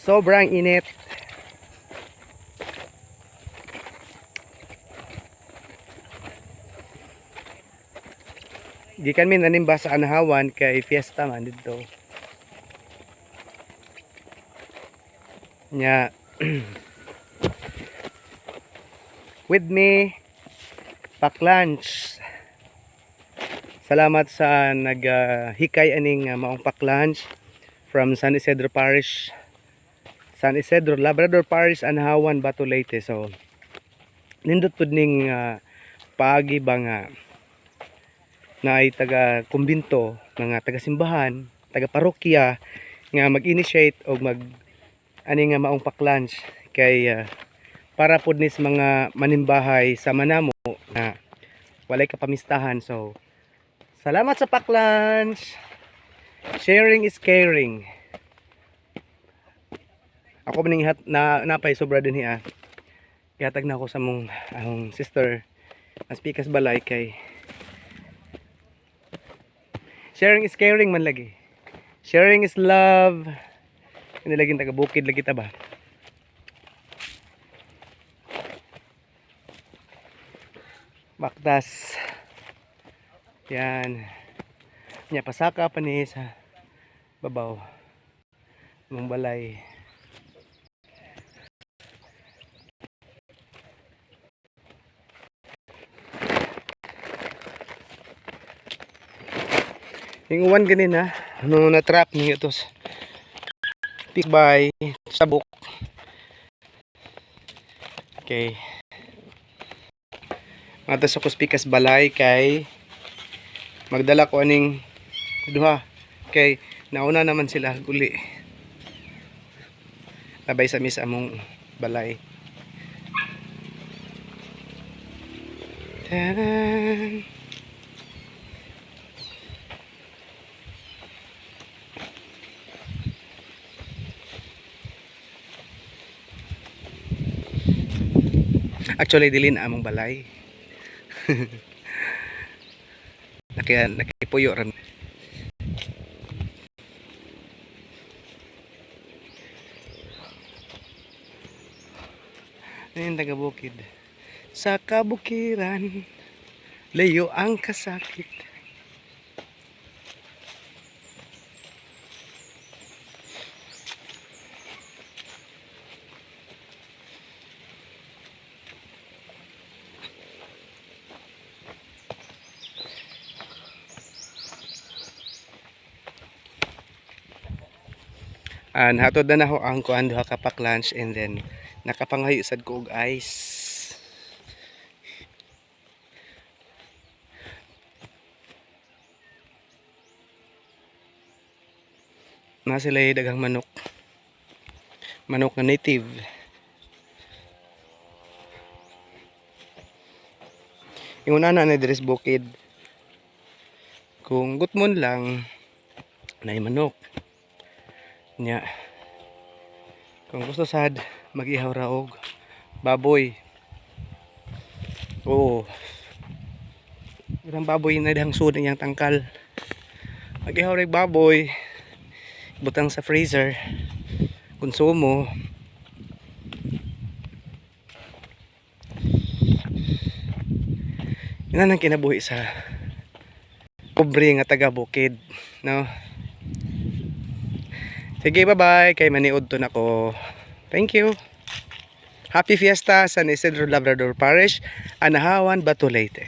Sobrang init. Gikan min animba sa anahawan kay fiesta man dito. Nya with me pack lunch. Salamat sa naghikay aning maong pack lunch from San Isidro Parish. San Isidro, Labrador Parish, Anahawan, Bato, Leyte. So nindot pud ning paagi ba nga na ay taga kumbinto, nga taga simbahan, taga parokya nga mag-initiate o mag ani nga maong pack lunch kay para pud ni sa mga manimbahay sa Manamo na walay kapamistahan. So salamat sa pack lunch. Sharing is caring. Ako maning napay sobra din hiya. Ihatag na ako sa mong akong sister as pikas balay kay sharing is caring man lagi. Sharing is love. Hindi lagi taga bukid lagi ta ba. Baktas. Yan. Nya pasaka pa ni sa babaw. Mong balay. Yung uwan ganin ha. Ano na trap niyo ito. Pick by sabuk. Okay. Mata sa kuspikas balay kay magdala ko aning duha. Kay nauna naman sila uli. Labay sa mis among balay. Taran. Actually dili na among balay. Nakipuyo ram. Ayun taga bukid. Sa kabukiran, layo ang kasakit. Hatod na ako ang kuan duha ka pack lunch and then nakapanghayo sad ko og ice. Na sila daghang manok. Manok na native. Yung una na dress bukid. Kung gutmon lang na manok. Nya kung gusto sad mag-ihaw ra og baboy. Oo. Irang baboy na dang sud niyang tangkal. Mag-ihaw ra baboy. Butang sa freezer. Konsumo. Yan ang kinabuhi sa pobre nga taga bukid, no? Sige, bye-bye. Kay maniud to nako. Thank you. Happy Fiesta, San Isidro, Labrador Parish, Anahawan, Bato, Leyte.